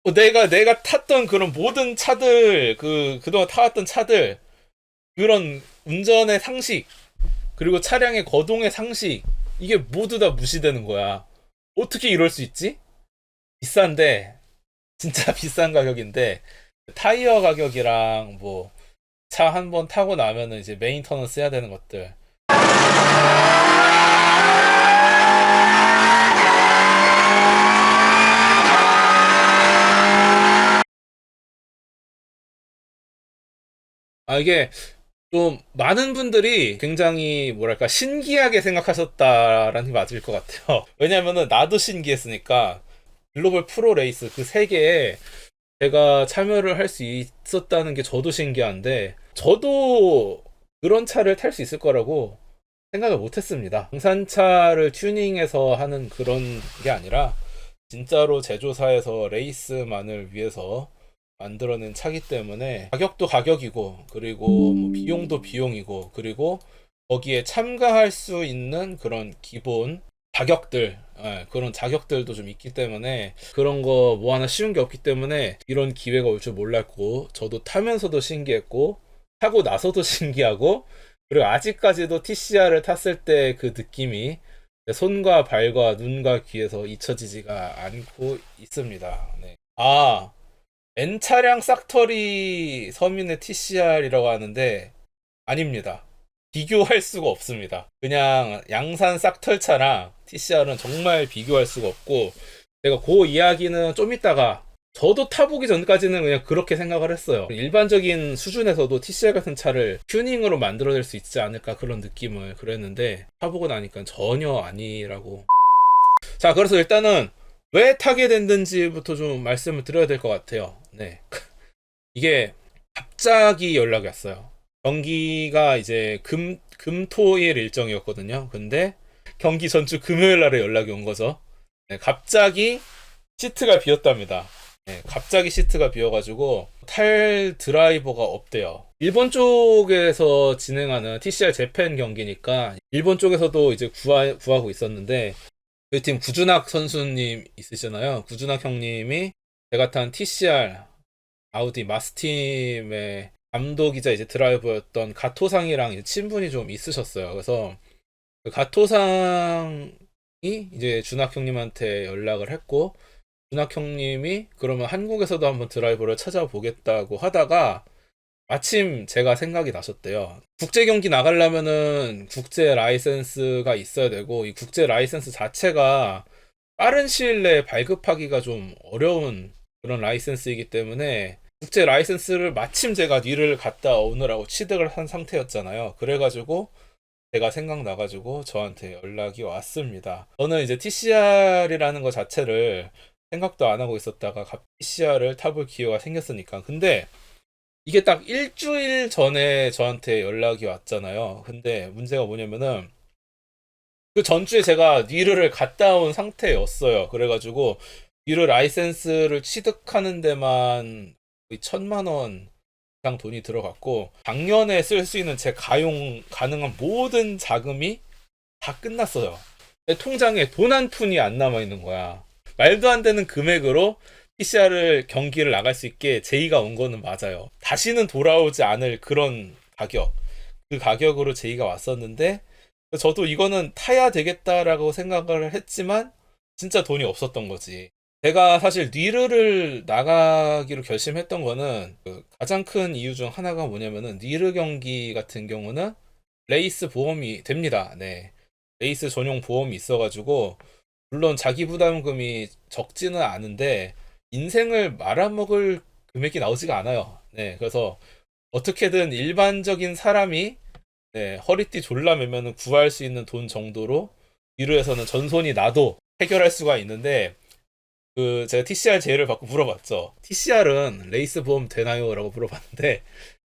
내가 탔던 그런 모든 차들, 그동안 타왔던 차들, 그런 운전의 상식, 그리고 차량의 거동의 상식, 이게 모두 다 무시되는 거야. 어떻게 이럴 수 있지? 비싼데, 진짜 비싼 가격인데, 타이어 가격이랑 뭐, 차 한 번 타고 나면은 이제 메인터넌스 해야 되는 것들. 이게 좀 많은 분들이 굉장히 뭐랄까 신기하게 생각하셨다라는 게 맞을 것 같아요. 왜냐면은 나도 신기했으니까 글로벌 프로 레이스 그 세계에 제가 참여를 할 수 있었다는 게 저도 신기한데 저도 그런 차를 탈 수 있을 거라고 생각을 못 했습니다. 국산차를 튜닝해서 하는 그런 게 아니라 진짜로 제조사에서 레이스만을 위해서 만들어낸 차기 때문에 가격도 가격이고 그리고 뭐 비용도 비용이고 그리고 거기에 참가할 수 있는 그런 기본 자격들 그런 자격들도 좀 있기 때문에 그런 거 뭐 하나 쉬운 게 없기 때문에 이런 기회가 올 줄 몰랐고 저도 타면서도 신기했고 타고 나서도 신기하고 그리고 아직까지도 TCR을 탔을 때 그 느낌이 손과 발과 눈과 귀에서 잊혀지지가 않고 있습니다. 네. N차량 싹터리 서민의 TCR이라고 하는데 아닙니다. 비교할 수가 없습니다. 그냥 양산 싹털차랑 TCR은 정말 비교할 수가 없고 제가 그 이야기는 좀 이따가 저도 타보기 전까지는 그냥 그렇게 생각을 했어요. 일반적인 수준에서도 TCR 같은 차를 튜닝으로 만들어낼 수 있지 않을까 그런 느낌을 그랬는데 타보고 나니까 전혀 아니라고. 자, 그래서 일단은 왜 타게 됐는지부터 좀 말씀을 드려야 될 것 같아요. 네. 이게 갑자기 연락이 왔어요. 경기가 이제 금토일 일정이었거든요. 근데 경기 전주 금요일 날에 연락이 온 거죠. 네, 갑자기 시트가 비었답니다. 네, 갑자기 시트가 비어가지고 탈 드라이버가 없대요. 일본 쪽에서 진행하는 TCR 재팬 경기니까 일본 쪽에서도 이제 구하고 있었는데 저희 팀 구준학 선수님 있으시잖아요. 구준학 형님이 제가 탄 TCR 아우디 마스팀의 감독이자 이제 드라이버였던 가토상이랑 이제 친분이 좀 있으셨어요. 그래서 그 가토상이 이제 준학 형님한테 연락을 했고 준학 형님이 그러면 한국에서도 한번 드라이버를 찾아보겠다고 하다가 마침 제가 생각이 나셨대요. 국제 경기 나가려면은 국제 라이센스가 있어야 되고 이 국제 라이센스 자체가 빠른 시일 내에 발급하기가 좀 어려운 그런 라이센스이기 때문에 국제 라이센스를 마침 제가 니를 갔다 오느라고 취득을 한 상태였잖아요. 그래가지고 제가 생각나가지고 저한테 연락이 왔습니다. 저는 이제 TCR이라는 것 자체를 생각도 안 하고 있었다가 갑자기 TCR을 타볼 기회가 생겼으니까. 근데 이게 딱 일주일 전에 저한테 연락이 왔잖아요. 근데 문제가 뭐냐면은 그 전주에 제가 니르를 갔다 온 상태였어요. 그래가지고 니르 라이센스를 취득하는 데만 거의 1,000만 원 이상 돈이 들어갔고 작년에 쓸 수 있는 제 가용 가능한 모든 자금이 다 끝났어요. 내 통장에 돈 한 푼이 안 남아 있는 거야. 말도 안 되는 금액으로 PCR을 경기를 나갈 수 있게 제의가 온 거는 맞아요. 다시는 돌아오지 않을 그런 가격. 그 가격으로 제의가 왔었는데 저도 이거는 타야 되겠다라고 생각을 했지만 진짜 돈이 없었던 거지. 제가 사실 니르를 나가기로 결심했던 거는 그 가장 큰 이유 중 하나가 뭐냐면은 니르 경기 같은 경우는 레이스 보험이 됩니다. 네. 레이스 전용 보험이 있어가지고 물론 자기 부담금이 적지는 않은데 인생을 말아먹을 금액이 나오지가 않아요. 네. 그래서 어떻게든 일반적인 사람이 네, 허리띠 졸라매면 구할 수 있는 돈 정도로 위로에서는 전손이 나도 해결할 수가 있는데 그 제가 TCR 제의를 받고 물어봤죠. TCR은 레이스 보험 되나요? 라고 물어봤는데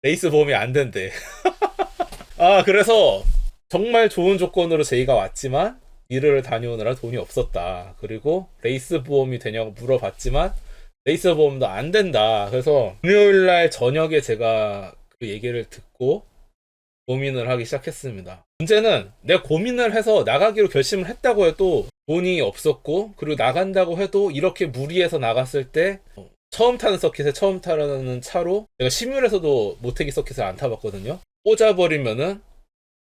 레이스 보험이 안 된대. 그래서 정말 좋은 조건으로 제의가 왔지만 일을 다녀오느라 돈이 없었다. 그리고 레이스 보험이 되냐고 물어봤지만 레이스 보험도 안 된다. 그래서 금요일 날 저녁에 제가 그 얘기를 듣고 고민을 하기 시작했습니다. 문제는 내가 고민을 해서 나가기로 결심을 했다고 해도 돈이 없었고, 그리고 나간다고 해도 이렇게 무리해서 나갔을 때 처음 타는 서킷에 처음 타는 차로, 내가 시뮬에서도 모태기 서킷을 안 타봤거든요. 꽂아버리면은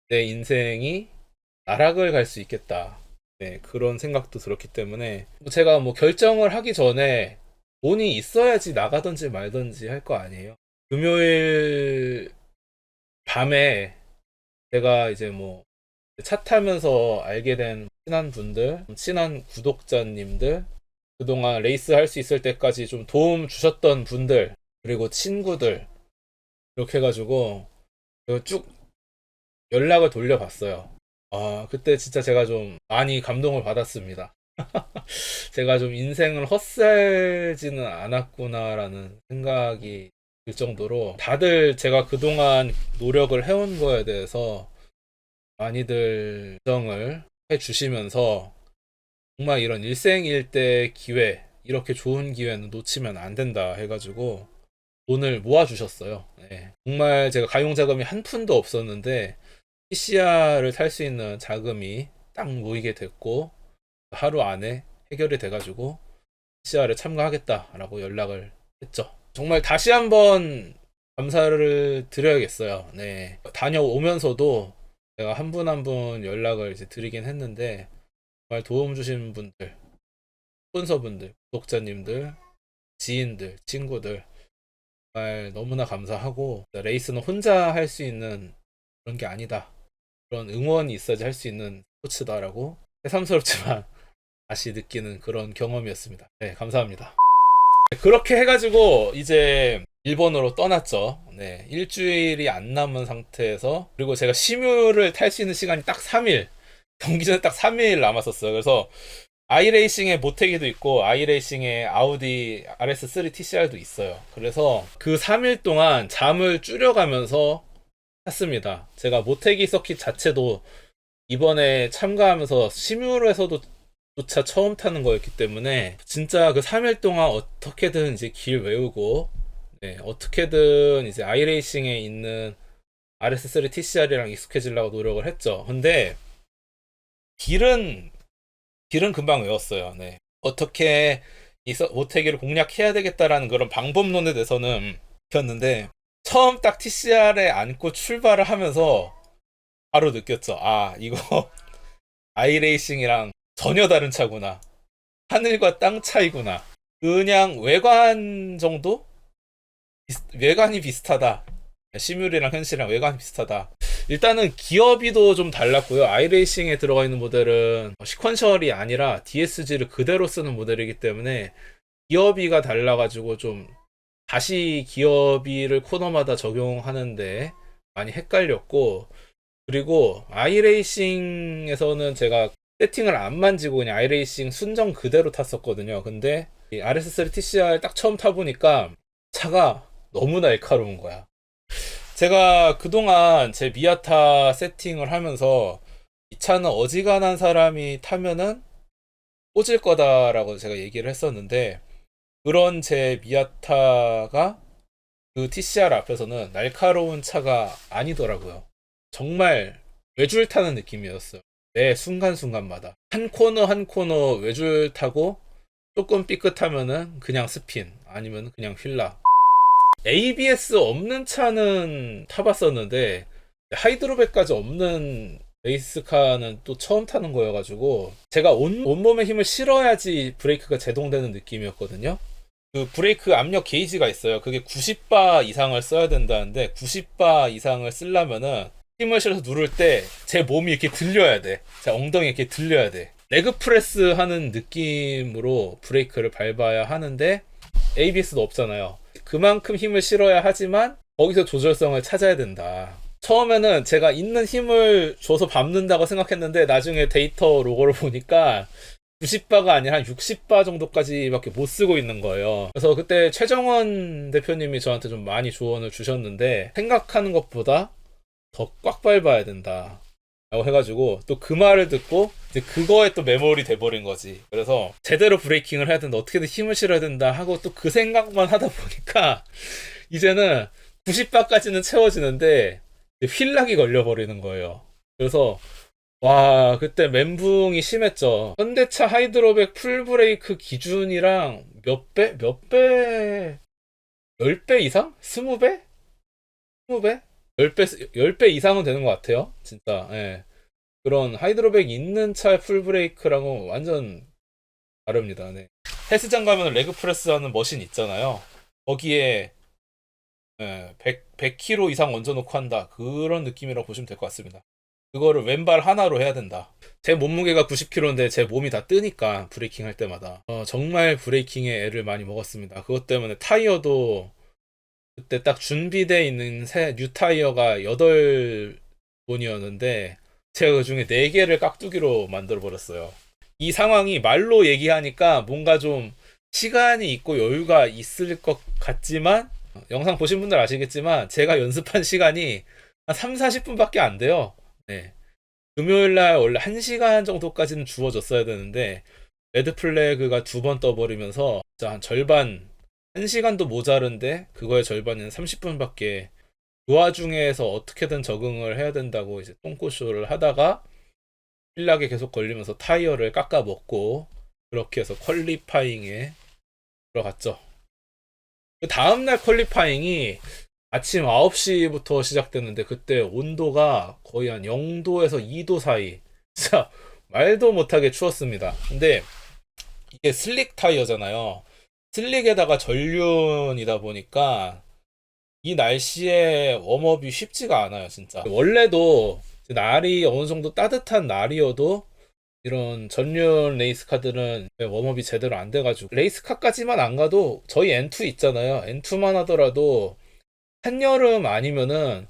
내 인생이 나락을 갈 수 있겠다. 네, 그런 생각도 들었기 때문에 제가 뭐 결정을 하기 전에 돈이 있어야지 나가든지 말든지 할 거 아니에요. 금요일 밤에 제가 이제 뭐 차 타면서 알게 된 친한 분들, 친한 구독자님들, 그동안 레이스 할 수 있을 때까지 좀 도움 주셨던 분들, 그리고 친구들, 이렇게 해가지고 쭉 연락을 돌려봤어요. 아, 그때 진짜 제가 좀 많이 감동을 받았습니다. 제가 좀 인생을 헛살지는 않았구나라는 생각이 들 정도로 다들 제가 그동안 노력을 해온 거에 대해서 많이들 인정을 해주시면서 정말 이런 일생일대 기회, 이렇게 좋은 기회는 놓치면 안 된다 해가지고 돈을 모아주셨어요. 네. 정말 제가 가용자금이 한 푼도 없었는데 PCR을 살 수 있는 자금이 딱 모이게 됐고, 하루 안에 해결이 돼가지고 PCR에 참가하겠다라고 연락을 했죠. 정말 다시 한번 감사를 드려야겠어요. 네. 다녀오면서도 제가 한 분 한 분 연락을 이제 드리긴 했는데, 정말 도움 주신 분들, 스폰서분들, 구독자님들, 지인들, 친구들, 정말 너무나 감사하고, 레이스는 혼자 할 수 있는 그런 게 아니다. 그런 응원이 있어야지 할 수 있는 스포츠다라고 새삼스럽지만 다시 느끼는 그런 경험이었습니다. 네, 감사합니다. 그렇게 해가지고 이제 일본으로 떠났죠. 네, 일주일이 안 남은 상태에서, 그리고 제가 시뮬을 탈 수 있는 시간이 딱 3일, 경기 전에 딱 3일 남았었어요. 그래서 아이레이싱에 모태기도 있고 아이레이싱에 아우디 RS3 TCR도 있어요. 그래서 그 3일 동안 잠을 줄여가면서 탔습니다. 제가 모태기 서킷 자체도 이번에 참가하면서 시뮬에서도 조차 처음 타는 거였기 때문에 진짜 그 3일 동안 어떻게든 이제 길 외우고, 네, 어떻게든 이제 아이레이싱에 있는 RS3 TCR이랑 익숙해지려고 노력을 했죠. 근데 길은 금방 외웠어요. 네. 어떻게 이 모태기를 공략해야 되겠다라는 그런 방법론에 대해서는 익혔는데, 처음 딱 TCR에 앉고 출발을 하면서 바로 느꼈죠. 아, 이거 아이레이싱이랑 전혀 다른 차구나. 하늘과 땅 차이구나. 그냥 외관 정도? 외관이 비슷하다. 시뮬이랑 현실이랑 외관이 비슷하다. 일단은 기어비도 좀 달랐고요. 아이레이싱에 들어가 있는 모델은 시퀀셜이 아니라 DSG를 그대로 쓰는 모델이기 때문에 기어비가 달라가지고 좀 다시 기어비를 코너마다 적용하는데 많이 헷갈렸고, 그리고 아이레이싱에서는 제가 세팅을 안 만지고 그냥 아이레이싱 순정 그대로 탔었거든요. 근데 이 RS3 TCR 딱 처음 타보니까 차가 너무 날카로운 거야. 제가 그동안 제 미아타 세팅을 하면서 이 차는 어지간한 사람이 타면은 꽂을 거다라고 제가 얘기를 했었는데, 그런 제 미아타가 그 TCR 앞에서는 날카로운 차가 아니더라고요. 정말 외줄 타는 느낌이었어요. 매 순간순간마다 한 코너 한 코너 외줄 타고, 조금 삐끗하면은 그냥 스핀, 아니면 그냥 휠라. ABS 없는 차는 타봤었는데 하이드로백까지 없는 레이스카는 또 처음 타는 거여가지고, 제가 온몸에 힘을 실어야지 브레이크가 제동되는 느낌이었거든요. 그 브레이크 압력 게이지가 있어요. 그게 90바 이상을 써야 된다는데, 90바 이상을 쓰려면은 힘을 실어서 누를 때 제 몸이 이렇게 들려야 돼. 제 엉덩이 이렇게 들려야 돼. 레그 프레스 하는 느낌으로 브레이크를 밟아야 하는데 ABS도 없잖아요. 그만큼 힘을 실어야 하지만 거기서 조절성을 찾아야 된다. 처음에는 제가 있는 힘을 줘서 밟는다고 생각했는데 나중에 데이터 로고를 보니까 90바가 아니라 한 60바 정도까지밖에 못 쓰고 있는 거예요. 그래서 그때 최정원 대표님이 저한테 좀 많이 조언을 주셨는데, 생각하는 것보다 더 꽉 밟아야 된다 라고 해가지고 또 그 말을 듣고 이제 그거에 또 매몰이 돼버린 거지. 그래서 제대로 브레이킹을 해야 된다, 어떻게든 힘을 실어야 된다 하고 또 그 생각만 하다 보니까 이제는 90바까지는 채워지는데 휠락이 걸려버리는 거예요. 그래서 와, 그때 멘붕이 심했죠. 현대차 하이드로백 풀브레이크 기준이랑 몇 배? 몇 배? 10배 이상? 20배? 20배? 10배, 10배 이상은 되는 것 같아요. 진짜, 예. 그런 하이드로백 있는 차의 풀브레이크랑은 완전 다릅니다. 네. 헬스장 가면 레그 프레스 하는 머신 있잖아요. 거기에 100kg 이상 얹어놓고 한다. 그런 느낌이라고 보시면 될 것 같습니다. 그거를 왼발 하나로 해야 된다. 제 몸무게가 90kg인데 제 몸이 다 뜨니까 브레이킹 할 때마다 정말 브레이킹에 애를 많이 먹었습니다. 그것 때문에 타이어도 그때 딱 준비되어 있는 새 뉴 타이어가 8본이었는데 제가 그 중에 4개를 깍두기로 만들어 버렸어요. 이 상황이 말로 얘기하니까 뭔가 좀 시간이 있고 여유가 있을 것 같지만 영상 보신 분들 아시겠지만 제가 연습한 시간이 한 3, 40분밖에 안 돼요. 네. 금요일날 원래 1시간 정도까지는 주어졌어야 되는데 레드 플래그가 2번 떠버리면서 진짜 한 절반 1시간도 모자른데 그거의 절반인 30분밖에 그 와중에서 어떻게든 적응을 해야 된다고 이제 똥꼬쇼를 하다가 필락에 계속 걸리면서 타이어를 깎아 먹고 그렇게 해서 퀄리파잉에 들어갔죠. 그 다음날 퀄리파잉이 아침 9시부터 시작됐는데 그때 온도가 거의 한 0도에서 2도 사이. 진짜 말도 못하게 추웠습니다. 근데 이게 슬릭 타이어잖아요. 슬릭에다가 전륜이다 보니까 이 날씨에 웜업이 쉽지가 않아요, 진짜. 원래도 날이 어느 정도 따뜻한 날이어도 이런 전륜 레이스카들은 웜업이 제대로 안 돼가지고 레이스카까지만 안 가도 저희 N2 있잖아요. N2만 하더라도 한여름 아니면은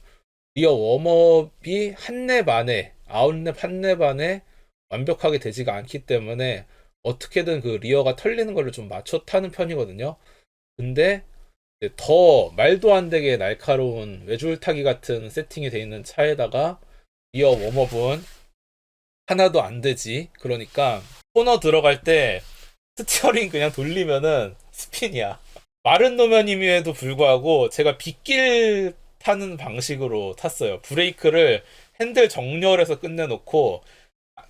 리어 웜업이 한 랩 안에 아웃랩 한 랩 안에 완벽하게 되지가 않기 때문에 어떻게든 그 리어가 털리는 거를 좀 맞춰 타는 편이거든요. 근데 더 말도 안 되게 날카로운 외줄타기 같은 세팅이 돼 있는 차에다가 리어 웜업은 하나도 안 되지. 그러니까 코너 들어갈 때 스티어링 그냥 돌리면은 스핀이야. 마른 노면임에도 불구하고 제가 빗길 타는 방식으로 탔어요. 브레이크를 핸들 정렬해서 끝내놓고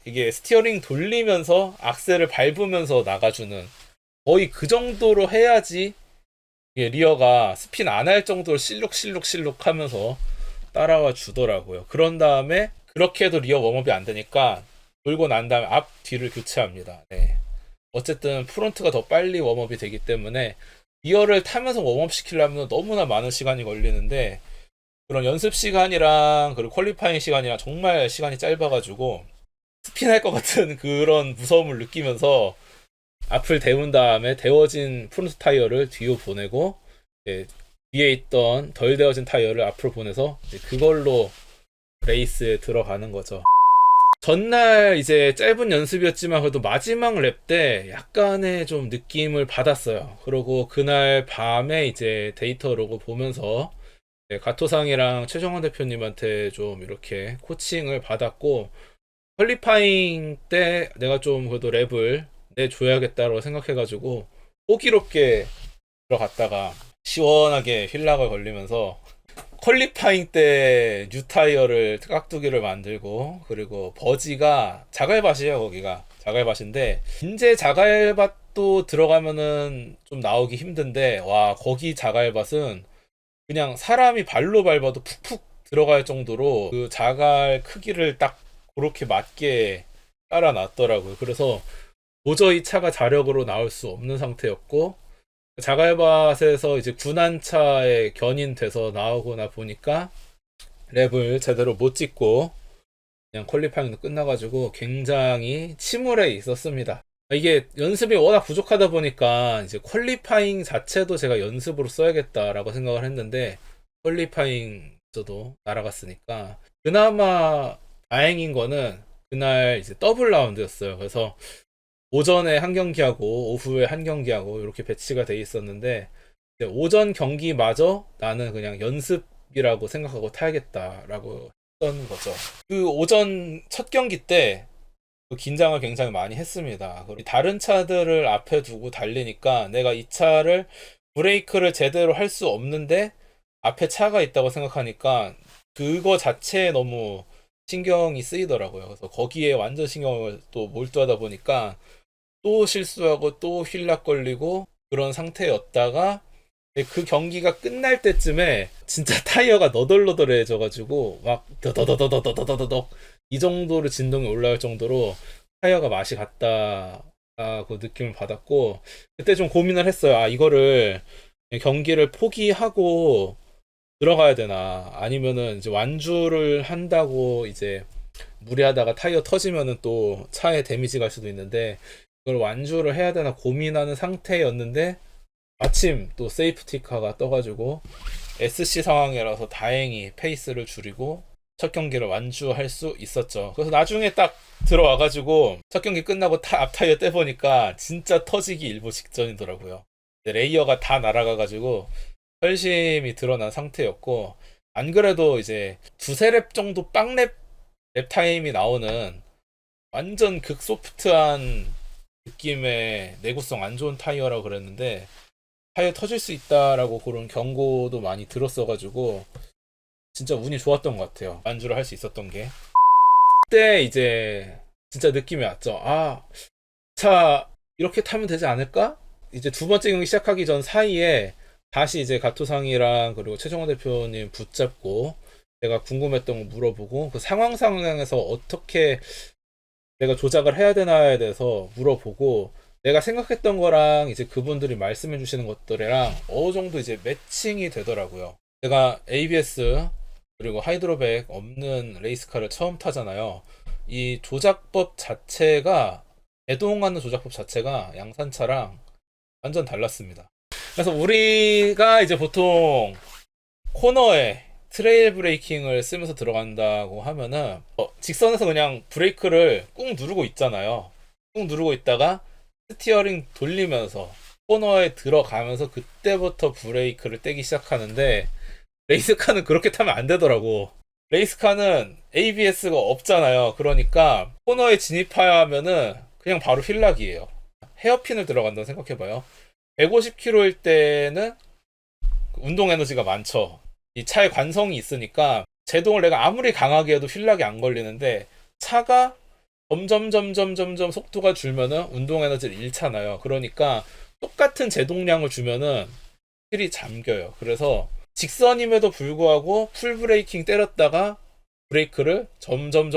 이게 스티어링 돌리면서 악셀을 밟으면서 나가주는 거의 그 정도로 해야지 이게 리어가 스핀 안 할 정도로 실룩실룩실룩 하면서 따라와 주더라고요. 그런 다음에 그렇게 해도 리어 웜업이 안 되니까 돌고 난 다음에 앞 뒤를 교체합니다. 네. 어쨌든 프론트가 더 빨리 웜업이 되기 때문에 리어를 타면서 웜업 시키려면 너무나 많은 시간이 걸리는데 그런 연습 시간이랑 그리고 퀄리파잉 시간이랑 정말 시간이 짧아가지고 스핀할 것 같은 그런 무서움을 느끼면서 앞을 데운 다음에 데워진 프론트 타이어를 뒤로 보내고 뒤에 있던 덜 데워진 타이어를 앞으로 보내서 그걸로 레이스에 들어가는 거죠. 전날 이제 짧은 연습이었지만 그래도 마지막 랩 때 약간의 좀 느낌을 받았어요. 그리고 그날 밤에 이제 데이터 로그 보면서 가토상이랑 최정원 대표님한테 좀 이렇게 코칭을 받았고 퀄리파잉 때 내가 좀 그래도 랩을 내줘야겠다고 생각해가지고 호기롭게 들어갔다가 시원하게 휠락을 걸리면서 퀄리파잉 때 뉴타이어를 깍두기를 만들고 그리고 버지가 자갈밭이에요. 거기가 자갈밭인데 인제 자갈밭도 들어가면은 좀 나오기 힘든데 와 거기 자갈밭은 그냥 사람이 발로 밟아도 푹푹 들어갈 정도로 그 자갈 크기를 딱 그렇게 맞게 깔아놨더라고요. 그래서 도저히 차가 자력으로 나올 수 없는 상태였고 자갈밭에서 이제 군안차에 견인돼서 나오거나 보니까 랩을 제대로 못 찍고 그냥 퀄리파잉도 끝나가지고 굉장히 침울해 있었습니다. 이게 연습이 워낙 부족하다 보니까 이제 퀄리파잉 자체도 제가 연습으로 써야겠다라고 생각을 했는데 퀄리파잉 저도 날아갔으니까 그나마 다행인 거는 그날 이제 더블 라운드였어요. 그래서 오전에 한 경기하고 오후에 한 경기하고 이렇게 배치가 돼 있었는데 오전 경기마저 나는 그냥 연습이라고 생각하고 타야겠다라고 했던 거죠. 그 오전 첫 경기 때 긴장을 굉장히 많이 했습니다. 그리고 다른 차들을 앞에 두고 달리니까 내가 이 차를 브레이크를 제대로 할 수 없는데 앞에 차가 있다고 생각하니까 그거 자체에 너무 신경이 쓰이더라고요. 그래서 거기에 완전 신경을 또 몰두하다 보니까 또 실수하고 또 휠락 걸리고 그런 상태였다가 그 경기가 끝날 때쯤에 진짜 타이어가 너덜너덜해져가지고 막 더더더더더더더더덕 이 정도로 진동이 올라올 정도로 타이어가 맛이 갔다고 느낌을 받았고 그때 좀 고민을 했어요. 아 이거를 경기를 포기하고 들어가야 되나 아니면은 이제 완주를 한다고 이제 무리하다가 타이어 터지면은 또 차에 데미지 갈 수도 있는데 그걸 완주를 해야 되나 고민하는 상태였는데 마침 또 세이프티카가 떠가지고 SC 상황이라서 다행히 페이스를 줄이고 첫 경기를 완주할 수 있었죠. 그래서 나중에 딱 들어와가지고 첫 경기 끝나고 앞 타이어 떼보니까 진짜 터지기 일보 직전이더라고요. 레이어가 다 날아가가지고 혈심이 드러난 상태였고 안 그래도 이제 두세 랩 정도 빵랩 랩 타임이 나오는 완전 극소프트한 느낌의 내구성 안 좋은 타이어라고 그랬는데 타이어 터질 수 있다라고 그런 경고도 많이 들었어가지고 진짜 운이 좋았던 것 같아요. 완주를 할 수 있었던 게 그때 이제 진짜 느낌이 왔죠. 아, 차 이렇게 타면 되지 않을까? 이제 두 번째 경기 시작하기 전 사이에 다시 이제 가토상이랑 그리고 최정원 대표님 붙잡고 제가 궁금했던 거 물어보고 그 상황에서 어떻게 내가 조작을 해야 되나에 대해서 물어보고 내가 생각했던 거랑 이제 그분들이 말씀해 주시는 것들이랑 어느 정도 이제 매칭이 되더라고요. 제가 ABS 그리고 하이드로백 없는 레이스카를 처음 타잖아요. 이 조작법 자체가 제동하는 조작법 자체가 양산차랑 완전 달랐습니다. 그래서 우리가 이제 보통 코너에 트레일 브레이킹을 쓰면서 들어간다고 하면은 직선에서 그냥 브레이크를 꾹 누르고 있잖아요. 꾹 누르고 있다가 스티어링 돌리면서 코너에 들어가면서 그때부터 브레이크를 떼기 시작하는데 레이스카는 그렇게 타면 안 되더라고. 레이스카는 ABS가 없잖아요. 그러니까 코너에 진입하면은 그냥 바로 휠락이에요. 헤어핀을 들어간다고 생각해봐요. 150km일 때는 운동 에너지가 많죠. 이 차에 관성이 있으니까 제동을 내가 아무리 강하게 해도 휠락이 안 걸리는데 차가 점점 속도가 줄면은 운동 에너지를 잃잖아요. 그러니까 똑같은 제동량을 주면은 휠이 잠겨요. 그래서 직선임에도 불구하고 풀 브레이킹 때렸다가 브레이크를 점점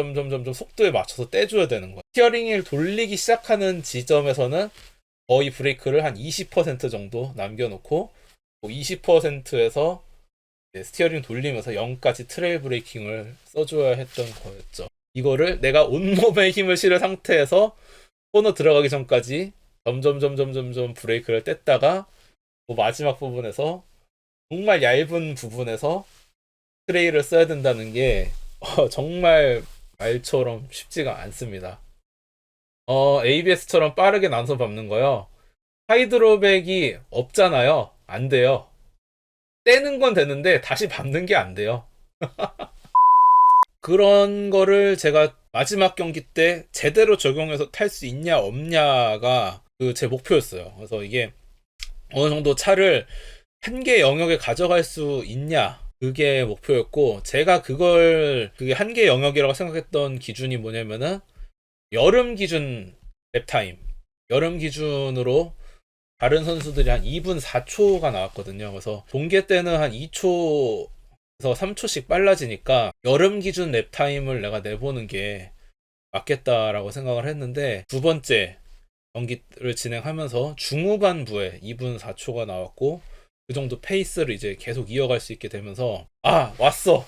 속도에 맞춰서 떼줘야 되는 거예요. 스티어링을 돌리기 시작하는 지점에서는 거의 브레이크를 한 20% 정도 남겨놓고 20%에서 스티어링 돌리면서 0까지 트레일 브레이킹을 써줘야 했던 거였죠. 이거를 내가 온몸에 힘을 실은 상태에서 코너 들어가기 전까지 점점 브레이크를 뗐다가 마지막 부분에서 정말 얇은 부분에서 트레일을 써야 된다는 게 정말 말처럼 쉽지가 않습니다. ABS처럼 빠르게 나눠서 밟는 거요. 하이드로백이 없잖아요. 안 돼요. 떼는 건 되는데 다시 밟는 게 안 돼요. 그런 거를 제가 마지막 경기 때 제대로 적용해서 탈 수 있냐 없냐가 그 제 목표였어요. 그래서 이게 어느 정도 차를 한 개 영역에 가져갈 수 있냐 그게 목표였고 제가 그게 한 개 영역이라고 생각했던 기준이 뭐냐면은 여름 기준 랩타임 여름 기준으로 다른 선수들이 한 2분 4초가 나왔거든요. 그래서 동계 때는 한 2초에서 3초씩 빨라지니까 여름 기준 랩타임을 내가 내보는 게 맞겠다라고 생각을 했는데 두 번째 경기를 진행하면서 중후반부에 2분 4초가 나왔고 그 정도 페이스를 이제 계속 이어갈 수 있게 되면서 아 왔어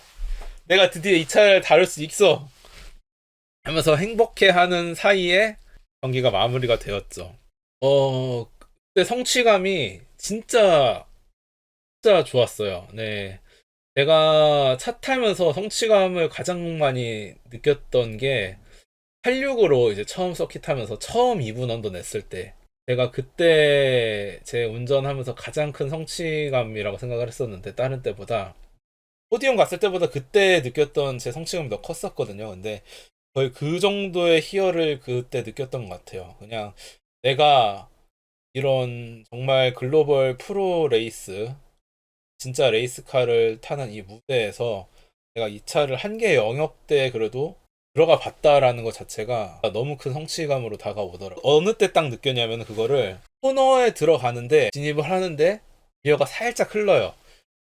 내가 드디어 이 차를 다룰 수 있어 하면서 행복해하는 사이에 경기가 마무리가 되었죠. 그때 성취감이 진짜 좋았어요. 네. 제가 차 타면서 성취감을 가장 많이 느꼈던 게 86으로 이제 처음 서킷 하면서 처음 2분 언더 냈을 때 제가 그때 제 운전하면서 가장 큰 성취감이라고 생각을 했었는데 다른 때보다 포디움 갔을 때보다 그때 느꼈던 제 성취감이 더 컸었거든요. 근데 거의 그 정도의 희열을 그때 느꼈던 것 같아요. 그냥 내가 이런 정말 글로벌 프로 레이스 진짜 레이스카를 타는 이 무대에서 내가 이 차를 한계 영역대 그래도 들어가 봤다라는 것 자체가 너무 큰 성취감으로 다가오더라고. 어느 때 딱 느꼈냐면 그거를 코너에 들어가는데 진입을 하는데 기어가 살짝 흘러요.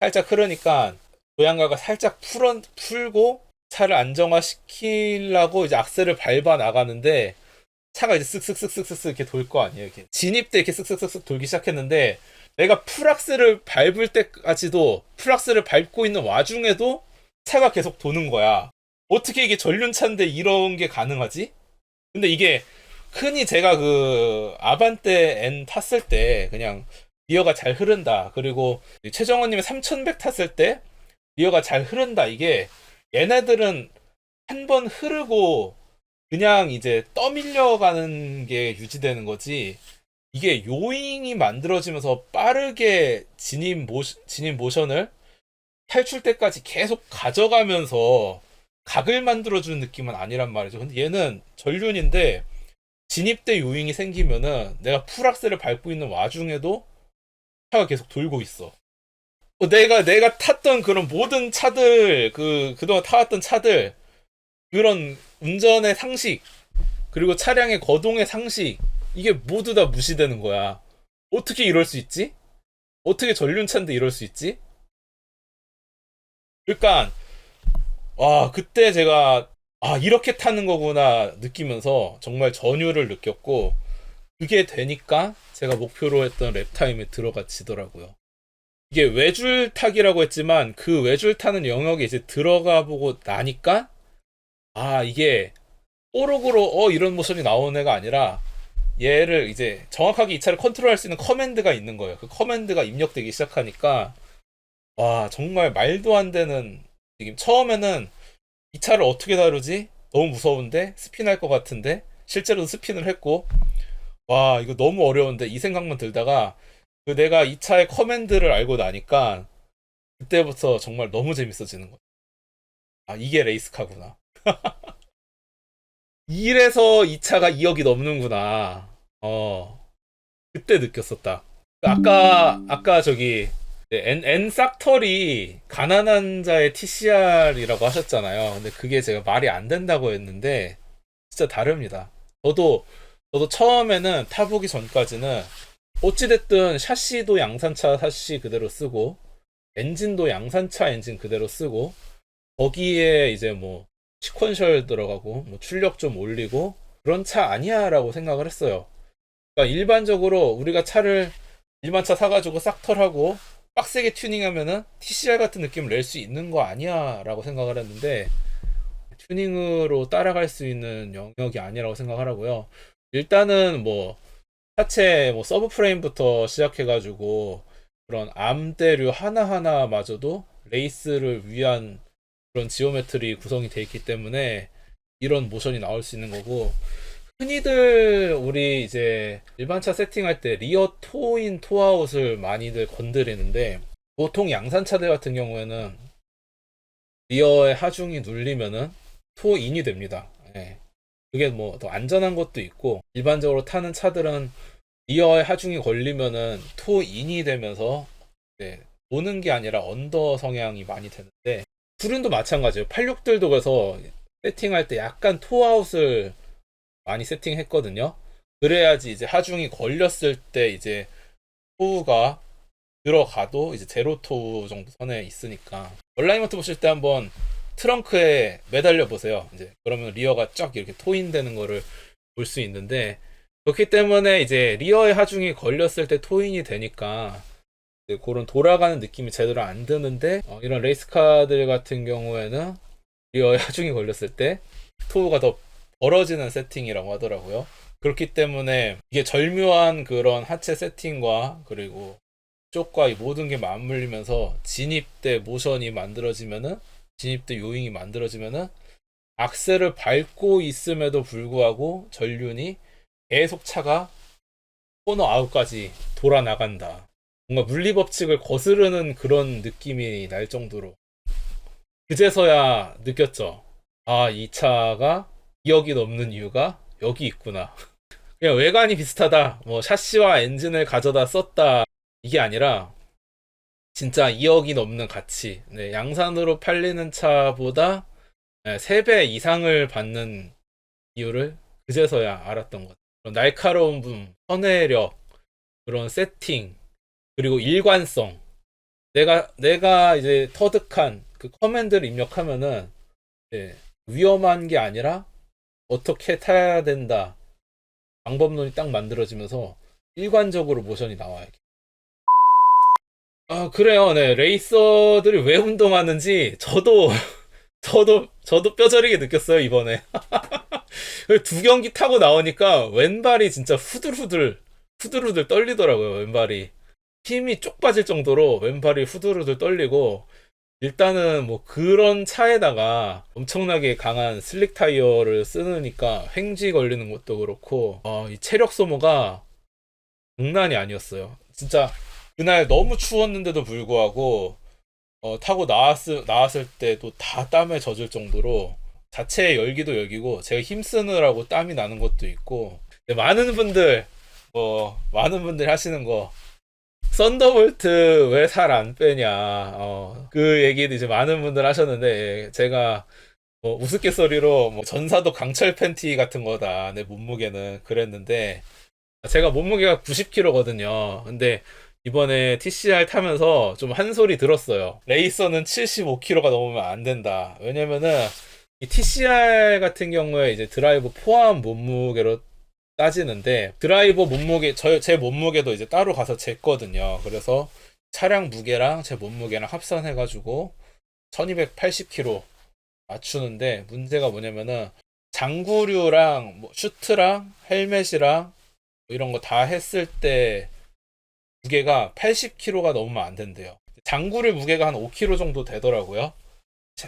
살짝 흐르니까 고양가가 살짝 풀고 차를 안정화시키려고 이제 악셀을 밟아 나가는데 차가 이제 쓱쓱쓱쓱쓱 이렇게 돌 거 아니에요. 이렇게 진입 때 이렇게 쓱쓱쓱쓱 돌기 시작했는데 내가 풀악셀을 밟을 때까지도 풀악셀을 밟고 있는 와중에도 차가 계속 도는 거야. 어떻게 이게 전륜차인데 이런 게 가능하지? 근데 이게 흔히 제가 그 아반떼 N 탔을 때 그냥 리어가 잘 흐른다. 그리고 최정원님이 3100 탔을 때 리어가 잘 흐른다. 이게 얘네들은 한 번 흐르고 그냥 이제 떠밀려가는 게 유지되는 거지. 이게 요잉이 만들어지면서 빠르게 진입 모션을 탈출 때까지 계속 가져가면서 각을 만들어주는 느낌은 아니란 말이죠. 근데 얘는 전륜인데 진입대 요잉이 생기면은 내가 풀악셀을 밟고 있는 와중에도 차가 계속 돌고 있어. 내가 탔던 그런 모든 차들, 그동안 타왔던 차들, 그런 운전의 상식, 그리고 차량의 거동의 상식, 이게 모두 다 무시되는 거야. 어떻게 이럴 수 있지? 어떻게 전륜차인데 이럴 수 있지? 그러니까, 와, 그때 제가, 아, 이렇게 타는 거구나 느끼면서 정말 전율을 느꼈고, 그게 되니까 제가 목표로 했던 랩타임에 들어가지더라고요. 이게 외줄 타기라고 했지만 그 외줄 타는 영역에 이제 들어가 보고 나니까 아 이게 뽀록으로 이런 모션이 나오는 애가 아니라 얘를 이제 정확하게 이 차를 컨트롤할 수 있는 커맨드가 있는 거예요. 그 커맨드가 입력되기 시작하니까 와 정말 말도 안 되는 지금 처음에는 이 차를 어떻게 다루지? 너무 무서운데 스핀할 것 같은데 실제로도 스핀을 했고 와 이거 너무 어려운데 이 생각만 들다가 그 내가 이 차의 커맨드를 알고 나니까 그때부터 정말 너무 재밌어지는 거야. 아 이게 레이스카구나. 이래서 이 차가 2억이 넘는구나. 그때 느꼈었다. 아까 저기 N 싹털이 가난한 자의 TCR이라고 하셨잖아요. 근데 그게 제가 말이 안 된다고 했는데 진짜 다릅니다. 저도 처음에는 타보기 전까지는 어찌됐든 샤시도 양산차 샤시 그대로 쓰고 엔진도 양산차 엔진 그대로 쓰고 거기에 이제 뭐 시퀀셜 들어가고 뭐 출력 좀 올리고 그런 차 아니야 라고 생각을 했어요. 그러니까 일반적으로 우리가 차를 일반 차 사가지고 싹털하고 빡세게 튜닝하면은 TCR 같은 느낌을 낼 수 있는 거 아니야 라고 생각을 했는데 튜닝으로 따라갈 수 있는 영역이 아니라고 생각하라고요. 일단은 뭐 차체 뭐 서브 프레임부터 시작해가지고 그런 암대류 하나하나마저도 레이스를 위한 그런 지오메트리 구성이 돼 있기 때문에 이런 모션이 나올 수 있는 거고 흔히들 우리 이제 일반차 세팅할 때 리어 토인 토아웃을 많이들 건드리는데 보통 양산차들 같은 경우에는 리어의 하중이 눌리면은 토인이 됩니다. 예. 그게 뭐 더 안전한 것도 있고 일반적으로 타는 차들은 리어의 하중이 걸리면은 토인이 되면서 도는 게 아니라 언더 성향이 많이 되는데 푸른도 마찬가지예요. 86들도 그래서 세팅할 때 약간 토아웃을 많이 세팅했거든요. 그래야지 이제 하중이 걸렸을 때 이제 토우가 들어가도 이제 제로 토우 정도 선에 있으니까 얼라이먼트 보실 때 한번 트렁크에 매달려 보세요. 이제 그러면 리어가 쫙 이렇게 토인되는 거를 볼 수 있는데 그렇기 때문에 이제 리어의 하중이 걸렸을 때 토인이 되니까 그런 돌아가는 느낌이 제대로 안 드는데 이런 레이스카들 같은 경우에는 리어의 하중이 걸렸을 때 토우가 더 벌어지는 세팅이라고 하더라고요. 그렇기 때문에 이게 절묘한 그런 하체 세팅과 그리고 쪽과 이 모든 게 맞물리면서 진입대 모션이 만들어지면은 진입대 요잉이 만들어지면은 악셀을 밟고 있음에도 불구하고 전륜이 계속 차가 코너 아웃까지 돌아 나간다. 뭔가 물리 법칙을 거스르는 그런 느낌이 날 정도로 그제서야 느꼈죠. 아, 이 차가 2억이 넘는 이유가 여기 있구나. 그냥 외관이 비슷하다. 뭐 샤시와 엔진을 가져다 썼다. 이게 아니라 진짜 2억이 넘는 가치. 네, 양산으로 팔리는 차보다 3배 이상을 받는 이유를 그제서야 알았던 것. 그런 날카로운 분, 선회력, 그런 세팅, 그리고 일관성. 내가 이제 터득한 그 커맨드를 입력하면은 위험한 게 아니라 어떻게 타야 된다. 방법론이 딱 만들어지면서 일관적으로 모션이 나와요. 아, 그래요. 네. 레이서들이 왜 운동하는지 저도 뼈저리게 느꼈어요, 이번에. 두 경기 타고 나오니까 왼발이 진짜 후들후들 떨리더라고요, 왼발이. 힘이 쪽 빠질 정도로 왼발이 후들후들 떨리고, 일단은 뭐 그런 차에다가 엄청나게 강한 슬릭 타이어를 쓰니까 횡지 걸리는 것도 그렇고, 이 체력 소모가 장난이 아니었어요. 진짜 그날 너무 추웠는데도 불구하고, 타고 나왔을 때도 다 땀에 젖을 정도로 자체의 열기도 열기고 제가 힘쓰느라고 땀이 나는 것도 있고 많은 분들 하시는 거 썬더볼트 왜 살 안 빼냐 그 얘기도 이제 많은 분들 하셨는데 제가 뭐 우스갯소리로 뭐 전사도 강철 팬티 같은 거다 내 몸무게는 그랬는데 제가 몸무게가 90kg거든요. 근데 이번에 TCR 타면서 좀 한 소리 들었어요. 레이서는 75kg가 넘으면 안 된다. 왜냐면은 이 TCR 같은 경우에 이제 드라이버 포함 몸무게로 따지는데 드라이버 몸무게 제 몸무게도 이제 따로 가서 쟀거든요. 그래서 차량 무게랑 제 몸무게랑 합산해가지고 1280kg 맞추는데 문제가 뭐냐면은 장구류랑 뭐 슈트랑 헬멧이랑 뭐 이런 거 다 했을 때 무게가 80kg가 넘으면 안 된대요. 장구류 무게가 한 5kg 정도 되더라고요.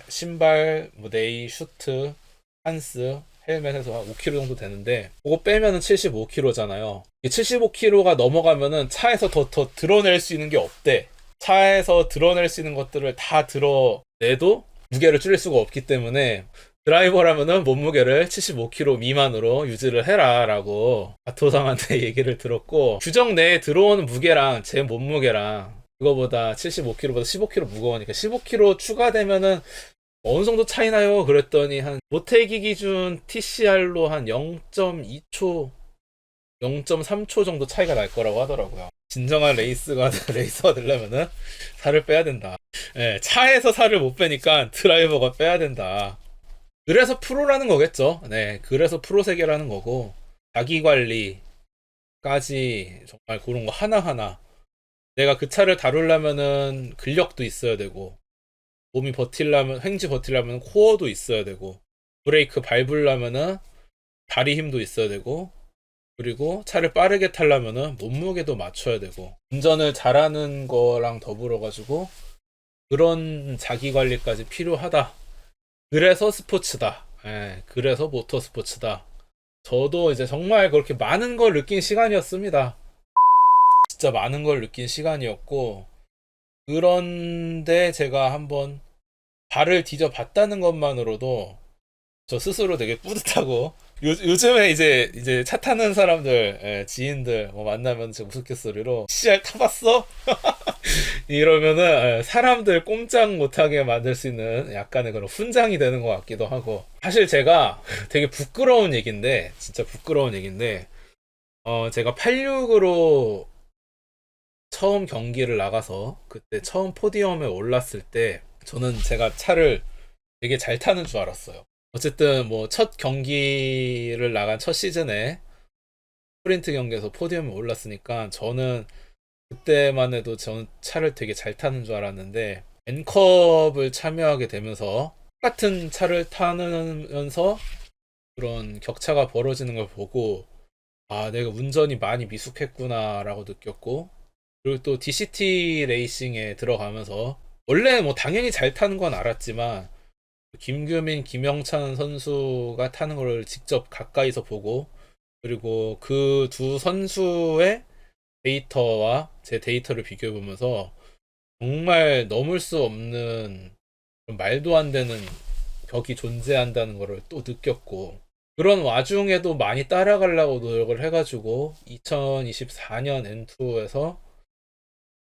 신발, 뭐 네이, 슈트, 한스, 헬멧에서 한 5kg 정도 되는데 그거 빼면은 75kg잖아요. 75kg가 넘어가면은 차에서 더 드러낼 수 있는 게 없대. 차에서 드러낼 수 있는 것들을 다 드러내도 무게를 줄일 수가 없기 때문에 드라이버라면은 몸무게를 75kg 미만으로 유지를 해라라고 아토상한테 얘기를 들었고 규정 내에 들어오는 무게랑 제 몸무게랑 그거보다 75kg보다 15kg 무거우니까 15kg 추가되면은 어느 정도 차이 나요? 그랬더니 한 모태기 기준 TCR로 한 0.2초, 0.3초 정도 차이가 날 거라고 하더라고요. 진정한 레이서가 되려면은 살을 빼야 된다. 차에서 살을 못 빼니까 드라이버가 빼야 된다. 그래서 프로라는 거겠죠. 네, 그래서 프로 세계라는 거고 자기 관리까지 정말 그런 거 하나하나 내가 그 차를 다루려면은 근력도 있어야 되고 몸이 버틸려면 횡지 버틸려면 코어도 있어야 되고 브레이크 밟으려면은 다리 힘도 있어야 되고 그리고 차를 빠르게 타려면은 몸무게도 맞춰야 되고 운전을 잘하는 거랑 더불어 가지고 그런 자기 관리까지 필요하다. 그래서 스포츠다. 그래서 모터 스포츠다. 저도 이제 정말 그렇게 많은 걸 느낀 시간이었습니다. 진짜 많은 걸 느낀 시간이었고, 그런데 제가 한번 발을 뒤져봤다는 것만으로도 저 스스로 되게 뿌듯하고, 요즘에 이제 차 타는 사람들, 지인들 뭐 만나면 제 우스갯소리로 CR 타봤어? 이러면은 사람들 꼼짝 못하게 만들 수 있는 약간의 그런 훈장이 되는 것 같기도 하고 사실 제가 되게 부끄러운 얘기인데 진짜 부끄러운 얘기인데 제가 86으로 처음 경기를 나가서 그때 처음 포디엄에 올랐을 때 저는 제가 차를 되게 잘 타는 줄 알았어요. 어쨌든 뭐 첫 경기를 나간 첫 시즌에 스프린트 경기에서 포디엄에 올랐으니까 저는 그때만 해도 저는 차를 되게 잘 타는 줄 알았는데 N컵을 참여하게 되면서 똑같은 차를 타면서 그런 격차가 벌어지는 걸 보고 아 내가 운전이 많이 미숙했구나 라고 느꼈고 그리고 또 DCT 레이싱에 들어가면서 원래 뭐 당연히 잘 타는 건 알았지만 김규민, 김영찬 선수가 타는 걸 직접 가까이서 보고 그리고 그 두 선수의 데이터와 제 데이터를 비교해 보면서 정말 넘을 수 없는 말도 안 되는 벽이 존재한다는 것을 또 느꼈고 그런 와중에도 많이 따라가려고 노력을 해가지고 2024년 N2에서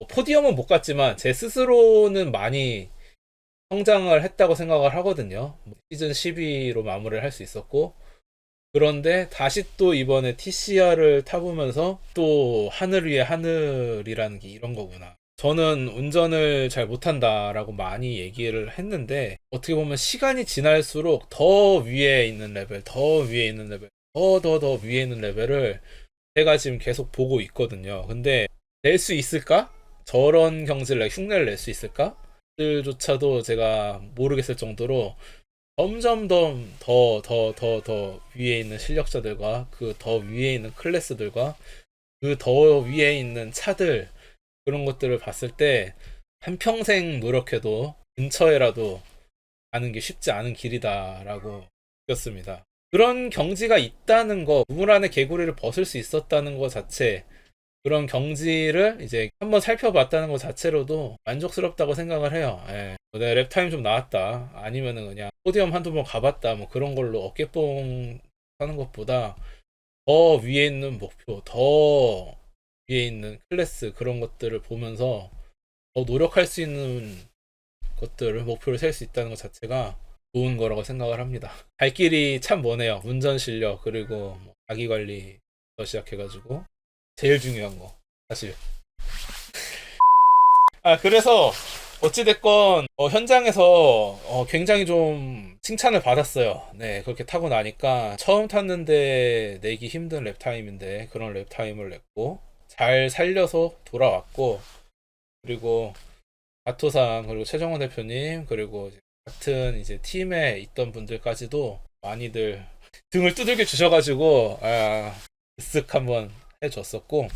포디움은 못 갔지만 제 스스로는 많이 성장을 했다고 생각을 하거든요. 시즌 12로 마무리를 할 수 있었고, 그런데 다시 또 이번에 TCR을 타보면서 또 하늘 위에 하늘이라는 게 이런 거구나. 저는 운전을 잘 못한다라고 많이 얘기를 했는데, 어떻게 보면 시간이 지날수록 더 위에 있는 레벨, 더 위에 있는 레벨, 더 위에 있는 레벨을 제가 지금 계속 보고 있거든요. 근데 낼 수 있을까? 저런 경지를 흉내를 낼 수 있을까? 들조차도 제가 모르겠을 정도로 점점 더 위에 있는 실력자들과 그 더 위에 있는 클래스들과 그 더 위에 있는 차들, 그런 것들을 봤을 때 한평생 노력해도 근처에라도 가는 게 쉽지 않은 길이다라고 느꼈습니다. 그런 경지가 있다는 거, 우물 안에 개구리를 벗을 수 있었다는 것 자체, 그런 경지를 이제 한번 살펴봤다는 것 자체로도 만족스럽다고 생각을 해요. 예. 내가 랩타임 좀 나왔다. 아니면은 그냥 포디엄 한두 번 가봤다. 뭐 그런 걸로 어깨뽕 하는 것보다 더 위에 있는 목표, 더 위에 있는 클래스, 그런 것들을 보면서 더 노력할 수 있는 것들을 목표를 셀 수 있다는 것 자체가 좋은 거라고 생각을 합니다. 갈 길이 참 머네요. 운전 실력, 그리고 뭐 자기 관리부터 시작해가지고 제일 중요한 거 사실. 그래서 어찌됐건 현장에서 굉장히 좀 칭찬을 받았어요. 네, 그렇게 타고 나니까 처음 탔는데 내기 힘든 랩타임인데 그런 랩타임을 냈고 잘 살려서 돌아왔고, 그리고 가토상, 그리고 최정원 대표님, 그리고 이제 같은 이제 팀에 있던 분들까지도 많이들 등을 두들겨 주셔가지고 으쓱 한번 해줬었고,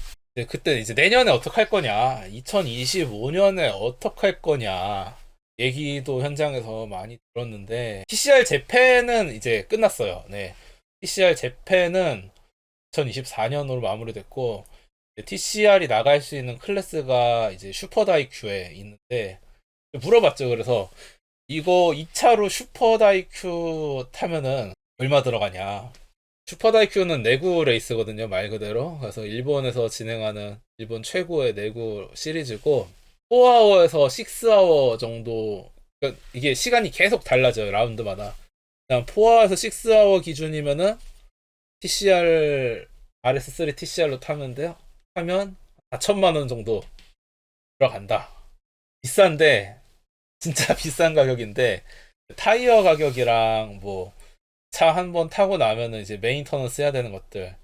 그때 이제 내년에 어떡할 거냐, 2025년에 어떡할 거냐 얘기도 현장에서 많이 들었는데, TCR 재팬은 이제 끝났어요. 네, TCR 재팬은 2024년으로 마무리됐고, TCR이 나갈 수 있는 클래스가 이제 슈퍼다이큐에 있는데, 물어봤죠. 그래서 이거 2차로 슈퍼다이큐 타면은 얼마 들어가냐. 슈퍼다이큐는 내구 레이스거든요, 말 그대로. 그래서 일본에서 진행하는 일본 최고의 내구 시리즈고, 4아워에서 6아워 정도, 그러니까 이게 시간이 계속 달라져요, 라운드마다. 그냥 4아워에서 6아워 기준이면은 TCR, RS3 TCR로 타면 4천만 원 정도 들어간다. 비싼데, 진짜 비싼 가격인데, 타이어 가격이랑 뭐 차 한 번 타고 나면은 이제 메인터넌스 해야 되는 것들,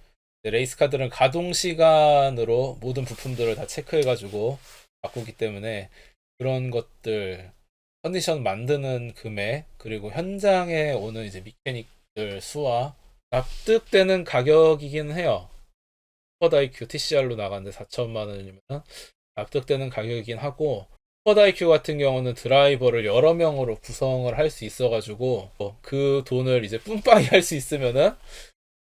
레이스 카드는 가동 시간으로 모든 부품들을 다 체크해가지고 바꾸기 때문에 그런 것들, 컨디션 만드는 금액, 그리고 현장에 오는 이제 미케닉들 수와 납득되는 가격이긴 해요. 슈퍼다이큐 TCR로 나가는데 4천만 원이면 납득되는 가격이긴 하고, 슈퍼다이큐 같은 경우는 드라이버를 여러 명으로 구성을 할 수 있어가지고 그 돈을 이제 뿜빠이 할 수 있으면은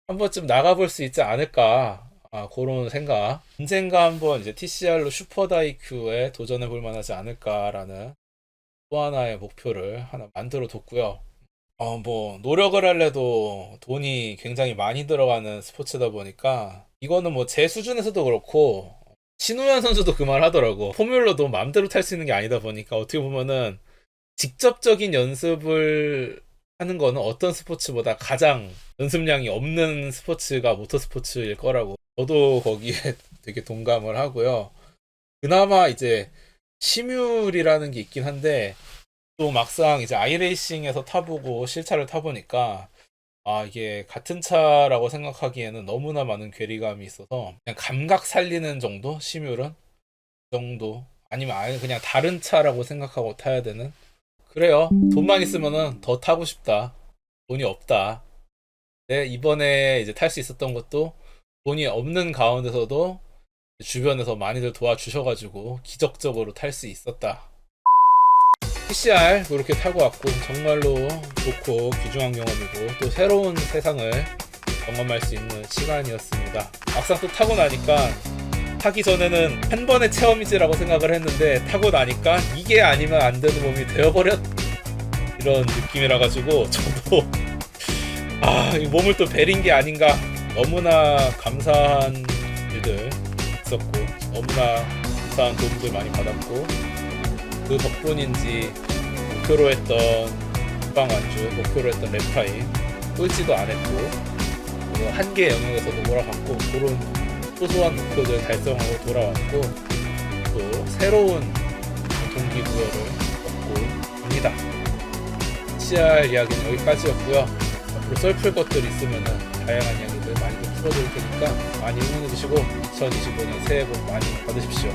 한 번쯤 나가볼 수 있지 않을까, 그런 생각. 언젠가 한번 이제 TCR로 슈퍼다이큐에 도전해볼 만하지 않을까라는 또 하나의 목표를 하나 만들어 뒀고요. 뭐 노력을 할래도 돈이 굉장히 많이 들어가는 스포츠다 보니까, 이거는 뭐 제 수준에서도 그렇고 신우현 선수도 그 말 하더라고. 포뮬러도 마음대로 탈 수 있는 게 아니다 보니까 어떻게 보면은 직접적인 연습을 하는 거는 어떤 스포츠보다 가장 연습량이 없는 스포츠가 모터스포츠일 거라고. 저도 거기에 되게 동감을 하고요. 그나마 이제 시뮬이라는 게 있긴 한데, 또 막상 이제 아이레이싱에서 타보고 실차를 타보니까 이게 같은 차라고 생각하기에는 너무나 많은 괴리감이 있어서 그냥 감각 살리는 정도? 시뮬은? 그 정도? 아니면 아예 그냥 다른 차라고 생각하고 타야 되는? 그래요. 돈만 있으면은 더 타고 싶다. 돈이 없다. 네, 이번에 이제 탈 수 있었던 것도 돈이 없는 가운데서도 주변에서 많이들 도와주셔가지고 기적적으로 탈 수 있었다. TCR 그렇게 타고 왔고 정말로 좋고 귀중한 경험이고 또 새로운 세상을 경험할 수 있는 시간이었습니다. 막상 또 타고 나니까, 타기 전에는 한 번의 체험이지라고 생각을 했는데 타고 나니까 이게 아니면 안 되는 몸이 되어버렸, 이런 느낌이라 가지고 저도 이 몸을 또 베린 게 아닌가. 너무나 감사한 일들 있었고 너무나 감사한 도움들 많이 받았고, 그 덕분인지 목표로 했던 국방 완주, 목표로 했던 랩타임 꿀지도 안 했고, 한계 영역에서도 몰아갔고, 그런 소소한 목표들 달성하고 돌아왔고, 또 새로운 동기부여를 얻고 갑니다. CR 이야기는 여기까지였고요. 앞으로 썰풀 것들 있으면 다양한 이야기들 많이 풀어드릴 테니까 많이 응원해주시고 2025년 새해 복 많이 받으십시오.